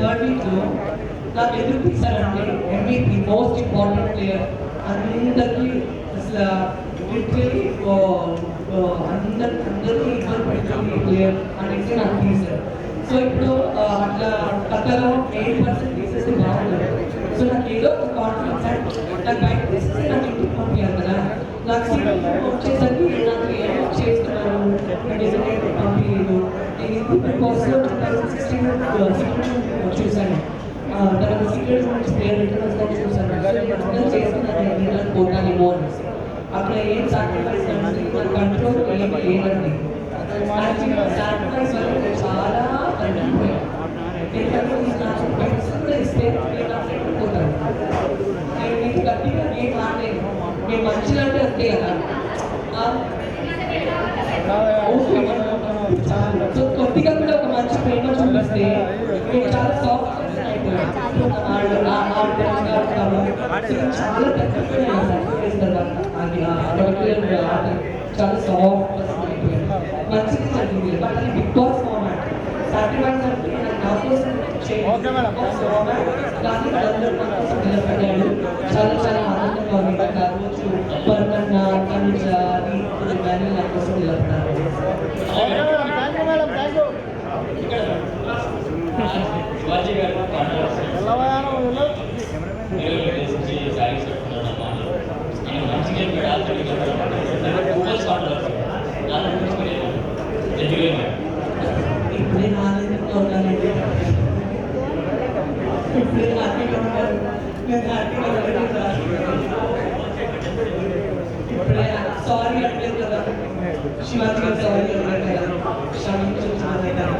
Third వీక్లో నాకు ఎదురు తీశారంటే MVP మోస్ట్ ఇంపార్టెంట్ ప్లేయర్ అందరికీ అసలు లిటరలీ అందరికీ ఇబ్బంది పెడుతుంది ప్లేయర్ అనేసి నాకు తీశారు. సో ఇప్పుడు అట్లా కథలో 8% తీసేసి బాగుంటుంది. సో నాకు ఏదో ఒక కాన్ఫిడెన్స్ అండ్ నాకు బయట తీసేసి నాకు ఇంటికి పంపించాలి కదా. నాకు సీట్ వచ్చేసరికి నాకు ఏమో చేస్తున్నారు పంపించలేదు. నేను ఇంటికి బికాస్లో 2016 చూశాను. తర్వాత సీక్రెట్ నుంచి ప్లేయర్ రిటర్న్స్ చూశాను. చేస్తున్నాను పోతానేమో అనేసి అక్కడ ఏం సాక్రిఫైస్ అంటే మన కంట్రోల్ ఏమి లేదండి. సాక్రిఫైస్ వల్ల చాలా తగ్గిపోయాను. నాకు పెన్స్ కూడా ఇస్తే పోతాను. నేను మీకు గట్టిగా ఏం మాట్లాడలేదు. నేను మంచిగా అంటే అంతే కదా. సో కొద్దిగా కూడా ఒక మంచి ప్రేమ చూపిస్తే నేను చాలా సాఫ్ట్ చాలా చాలా సాఫ్ట్ మంచిగా జరిగింది. బట్ అది బిగ్ బాస్ ఫార్మాట్ సాక్రిఫైస్ అంటే నా కోసం నిలబడ్డాడు. చాలా చాలా ఆనందంగా ఉంది. ఆ రోజు పరమన్న తనుజ కానీ నా కోసం నిలబడ్డారు. ఇప్పుడే ఆనందంగా ఉన్నానండి. ఇప్పుడే హ్యాపీగా ఉన్నాను. నేను హ్యాపీగా ఇప్పుడే సారీ అనలేదు కదా. శివాజీ గారు సారీ అన్నారు కదా. క్షమించాలి కదా.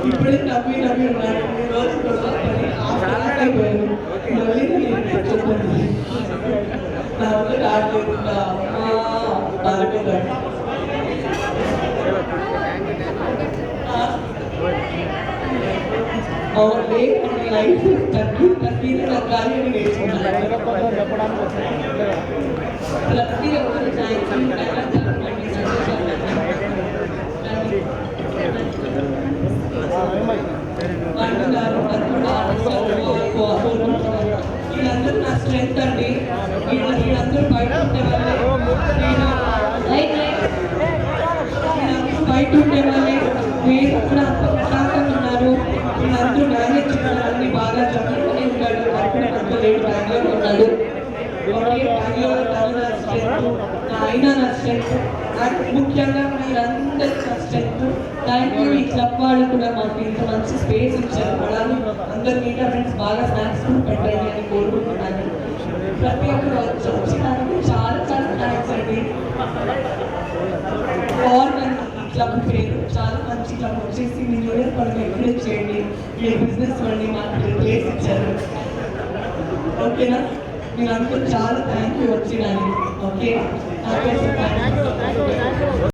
ఇప్పుడే నవ్వి నవ్వి ఉన్నాడు. రోజు అయిపోయాను. మళ్ళీ చెప్పండి నా వల్ల రావట్లేదు. బాధపడ్డాడు. లైఫ్ తగ్గి తగ్గాలి అని నేర్చుకున్నాను. ప్రతి ఒక్కరు వీళ్ళందరూ నా స్ట్రెంత్ అండి. వీళ్ళందరూ బయట ఉండే వాళ్ళే. వీళ్ళందరూ బయట ఉండే వాళ్ళే. మీరు కూడా అంత ప్రశాంతంగా ఉన్నారు. వీళ్ళందరూ మేనేజ్ చేయాలని బాగా చదువుకుని ఉన్నాడు. అక్కడ లేడు బెంగళూరు ఉన్నాడు. అయినా నా స్ట్రెంత్ అండ్ ముఖ్యంగా మీరందరూ నా స్ట్రెంత్. Thank you. ఈ క్లబ్ వాళ్ళు కూడా మాకు ఇంత మంచి స్పేస్ ఇచ్చారు. అలాగే అందరు మీడియా ఫ్రెండ్స్ బాగా స్నాక్స్ కూడా పెట్టండి అని కోరుకుంటున్నాను. ప్రతి ఒక్కరు వచ్చినందుకు చాలా చాలా థ్యాంక్స్ అండి. క్లబ్ పేరు చాలా మంచి క్లబ్ వచ్చేసి మీ న్యూయర్ పనులు ఎంకరేజ్ చేయండి. మీ బిజినెస్ వాళ్ళని మాకు ప్లేస్ ఇచ్చారు. ఓకేనా? మీరు అందరూ చాలా థ్యాంక్ యూ వచ్చినాను. ఓకే.